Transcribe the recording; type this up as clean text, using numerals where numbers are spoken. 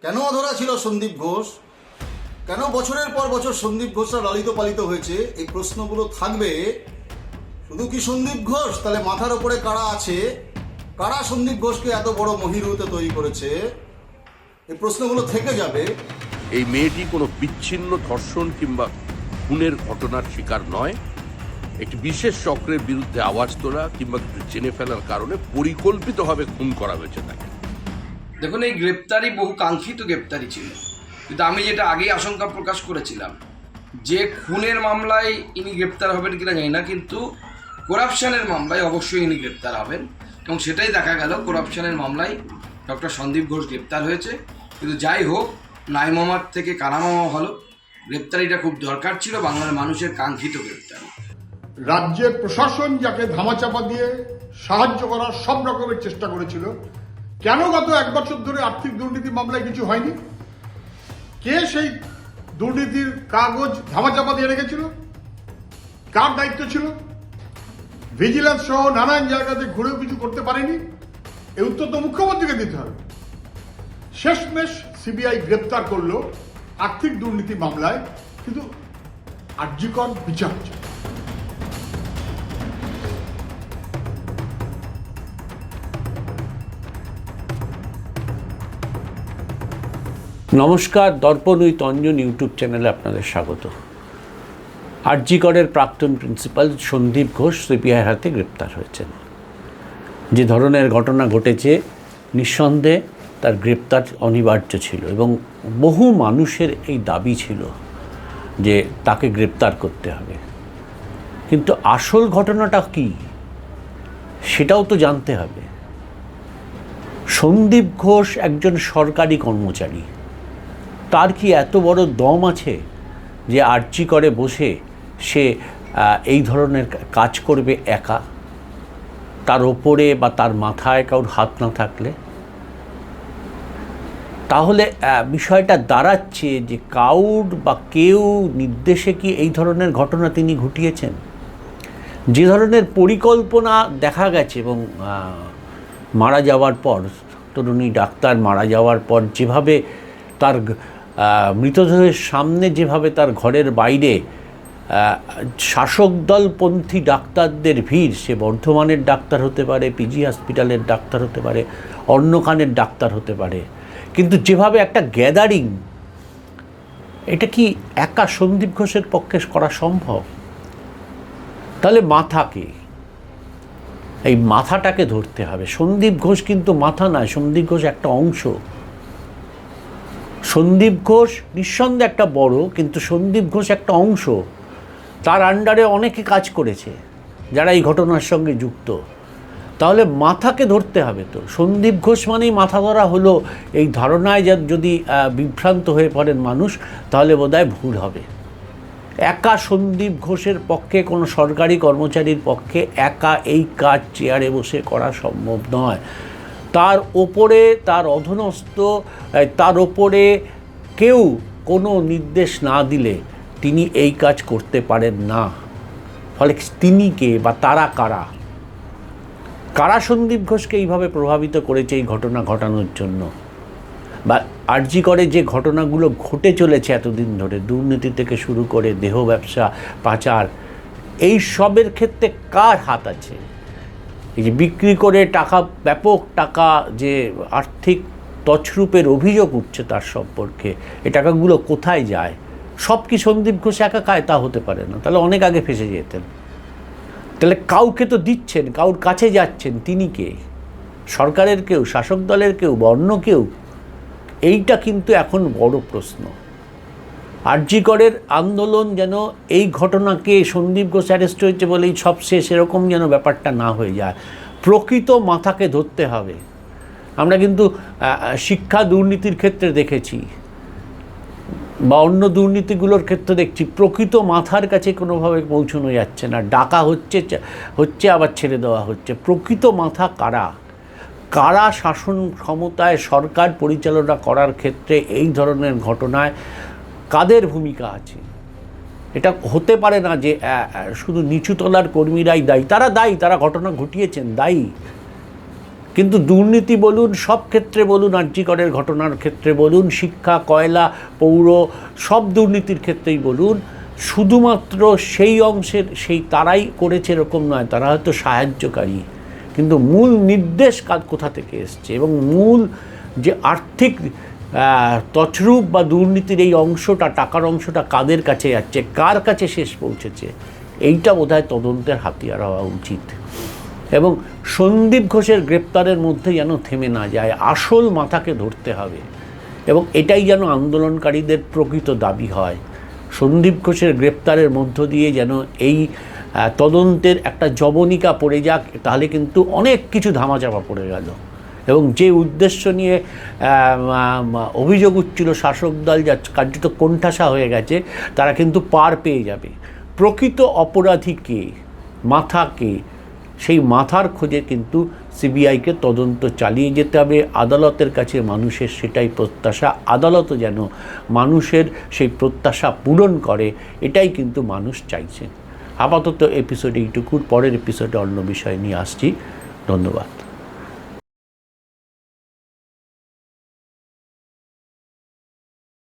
কেন অধরা ছিল সন্দীপ ঘোষ, কেন বছরের পর বছর সন্দীপ ঘোষরা লালিত পালিত হয়েছে, এই প্রশ্নগুলো থাকবে। শুধু কি সন্দীপ ঘোষ, তাহলে মাথার ওপরে কারা আছে, কারা সন্দীপ ঘোষকে এত বড় মহিরুতে তৈরি করেছে, এই প্রশ্নগুলো থেকে যাবে। এই মেয়েটি কোনো বিচ্ছিন্ন ধর্ষণ কিংবা খুনের ঘটনার শিকার নয়। একটি বিশেষ চক্রের বিরুদ্ধে আওয়াজ তোলা কিংবা কিছু জেনে ফেলার কারণে পরিকল্পিতভাবে খুন করা হয়েছে তাকে। দেখুন, এই গ্রেপ্তারি বহু কাঙ্ক্ষিত গ্রেপ্তারি ছিল, কিন্তু আমি যেটা আগেই আশঙ্কা প্রকাশ করেছিলাম যে খুনের মামলায় ইনি গ্রেপ্তার হবেন কিনা জানি না, কিন্তু করাপশানের মামলায় অবশ্যই ইনি গ্রেপ্তার হবেন, এবং সেটাই দেখা গেল। করাপশানের মামলায় ডক্টর সন্দীপ ঘোষ গ্রেপ্তার হয়েছে। কিন্তু যাই হোক, নাইমামার থেকে কারামামা হলো। গ্রেপ্তারিটা খুব দরকার ছিল, বাংলার মানুষের কাঙ্ক্ষিত গ্রেপ্তারি। রাজ্যের প্রশাসন যাকে ধামাচাপা দিয়ে সাহায্য করার সব রকমের চেষ্টা করেছিল, কেন গত 1 বছর ধরে আর্থিক দুর্নীতি মামলায় কিছু হয়নি? কে সেই দুর্নীতির কাগজ ধামাচাপা দিয়ে রেখেছিল? কার দায়িত্ব ছিল? ভিজিল্যান্স সহ নানান জায়গাতে ঘুরেও কিছু করতে পারেনি। এই উত্তর তো মুখ্যমন্ত্রীকে দিতে হবে। শেষমেশ সিবিআই গ্রেপ্তার করলো আর্থিক দুর্নীতি মামলায়, কিন্তু আর্যিকর বিচার হচ্ছে। নমস্কার, দর্পণ উইথ অঞ্জন ইউটিউব চ্যানেলে আপনাদের স্বাগত। আরজি করের প্রাক্তন প্রিন্সিপাল সন্দীপ ঘোষ সিবিআইয়ের হাতে গ্রেপ্তার হয়েছেন। যে ধরনের ঘটনা ঘটেছে, নিঃসন্দেহে তার গ্রেপ্তার অনিবার্য ছিল এবং বহু মানুষের এই দাবি ছিল যে তাকে গ্রেপ্তার করতে হবে। কিন্তু আসল ঘটনাটা কী, সেটাও তো জানতে হবে। সন্দীপ ঘোষ একজন সরকারি কর্মচারী। তার কি এত বড় দম আছে যে আর্জি করে বসে সে এই ধরনের কাজ করবে একা, তার ওপরে বা তার মাথায় কারোর হাত না থাকলে? তাহলে বিষয়টা দাঁড়াচ্ছে যে কাউর বা কেউ নির্দেশে কি এই ধরনের ঘটনা তিনি ঘটিয়েছেন? যে ধরনের পরিকল্পনা দেখা গেছে, এবং মারা যাওয়ার পর, তরুণী ডাক্তার মারা যাওয়ার পর যেভাবে তার মৃতদেহের সামনে, যেভাবে তার ঘরের বাইরে শাসক দলপন্থী ডাক্তারদের ভিড়, সে বর্ধমানের ডাক্তার হতে পারে, পিজি হসপিটালের ডাক্তার হতে পারে, অন্যখানের ডাক্তার হতে পারে, কিন্তু যেভাবে একটা গ্যাদারিং, এটা কি একা সন্দীপ ঘোষের পক্ষে করা সম্ভব? তাহলে মাথাকে, এই মাথাটাকে ধরতে হবে। সন্দীপ ঘোষ কিন্তু মাথা নয়, সন্দীপ ঘোষ একটা অংশ। সন্দীপ ঘোষ নিঃসন্দেহে একটা বড়, কিন্তু সন্দীপ ঘোষ একটা অংশ। তার আন্ডারে অনেকে কাজ করেছে যারা এই ঘটনার সঙ্গে যুক্ত। তাহলে মাথাকে ধরতে হবে। তো সন্দীপ ঘোষ মানেই মাথা ধরা হলো, এই ধারণায় যদি বিভ্রান্ত হয়ে পড়েন মানুষ, তাহলে বোধহয় ভুল হবে। একা সন্দীপ ঘোষের পক্ষে, কোনো সরকারি কর্মচারীর পক্ষে একা এই কাজ চেয়ারে বসে করা সম্ভব নয়। তার ওপরে, তার অধীনস্থ, তার ওপরে কেউ কোনো নির্দেশ না দিলে তিনি এই কাজ করতে পারেন না। ফলে তিনি কে বা তারা কারা? কারা সন্দীপ ঘোষকে এইভাবে প্রভাবিত করেছে এই ঘটনা ঘটানোর জন্য? বা আরজি করে যে ঘটনাগুলো ঘটে চলেছে এতদিন ধরে, দুর্নীতি থেকে শুরু করে দেহ ব্যবসা, পাচার, এই সবের ক্ষেত্রে কার হাত আছে? এই যে বিক্রি করে টাকা, ব্যাপক টাকা, যে আর্থিক তছরূপের অভিযোগ উঠছে তার সম্পর্কে, এই টাকাগুলো কোথায় যায়? সব কি সন্দীপ ঘোষ একা খায়? তা হতে পারে না, তাহলে অনেক আগে ফেঁসে যেতেন। তাহলে কাউকে তো দিচ্ছেন, কাউর কাছে যাচ্ছেন, তিনি কে? সরকারের কেউ, শাসক দলের কেউ, অন্য কেউ? এইটা কিন্তু এখন বড় প্রশ্ন। আরজি করের আন্দোলন যেন এই ঘটনাকে, সন্দীপ ঘোষ অ্যারেস্ট হয়েছে বলেই সব শেষ, এরকম যেন ব্যাপারটা না হয়ে যায়। প্রকৃত মাথাকে ধরতে হবে। আমরা কিন্তু শিক্ষা দুর্নীতির ক্ষেত্রে দেখেছি, বা অন্য দুর্নীতিগুলোর ক্ষেত্রে দেখছি, প্রকৃত মাথার কাছে কোনোভাবে পৌঁছানো যাচ্ছে না। ডাকা হচ্ছে আবার ছেড়ে দেওয়া হচ্ছে। প্রকৃত মাথা কারা? কারা শাসন ক্ষমতায়, সরকার পরিচালনা করার ক্ষেত্রে এই ধরনের ঘটনায় কাদের ভূমিকা আছে? এটা হতে পারে না যে শুধু নিচুতলার কর্মীরাই দায়ী। তারা দায়ী, তারা ঘটনা ঘটিয়েছেন, দায়ী, কিন্তু দুর্নীতি বলুন, সব ক্ষেত্রে বলুন, আরজি করের ঘটনার ক্ষেত্রে বলুন, শিক্ষা, কয়লা, পৌর, সব দুর্নীতির ক্ষেত্রেই বলুন, শুধুমাত্র সেই অংশের তারাই করেছে এরকম নয়, তারা হয়তো সাহায্যকারী, কিন্তু মূল নির্দেশ কোথা থেকে এসছে এবং মূল যে আর্থিক তছরূপ বা দুর্নীতির এই অংশটা, টাকার অংশটা কাদের কাছে যাচ্ছে, কার কাছে শেষ পৌঁছেছে, এইটা বোধহয় তদন্তের হাতিয়ার হওয়া উচিত। এবং সন্দীপ ঘোষের গ্রেপ্তারের মধ্যে যেন থেমে না যায়, আসল মাথাকে ধরতে হবে এবং এটাই যেন আন্দোলনকারীদের প্রকৃত দাবি হয়। সন্দীপ ঘোষের গ্রেপ্তারের মধ্য দিয়ে যেন এই তদন্তের একটা জবনিকা পড়ে যাক, তাহলে কিন্তু অনেক কিছু ধামাচাপা পড়ে গেল এবং যে উদ্দেশ্য নিয়ে অভিযোগ উঠছিল শাসক দল যা কার্যত কোণঠাসা হয়ে গেছে, তারা কিন্তু পার পেয়ে যাবে। প্রকৃত অপরাধী কে, মাথা কে, সেই মাথার খোঁজে কিন্তু সিবিআইকে তদন্ত চালিয়ে যেতে হবে। আদালতের কাছে মানুষের সেটাই প্রত্যাশা, আদালতও যেন মানুষের সেই প্রত্যাশা পূরণ করে, এটাই কিন্তু মানুষ চাইছে। আপাতত এপিসোডে এইটুকুর, পরের এপিসোডে অন্য বিষয় নিয়ে আসছি। ধন্যবাদ।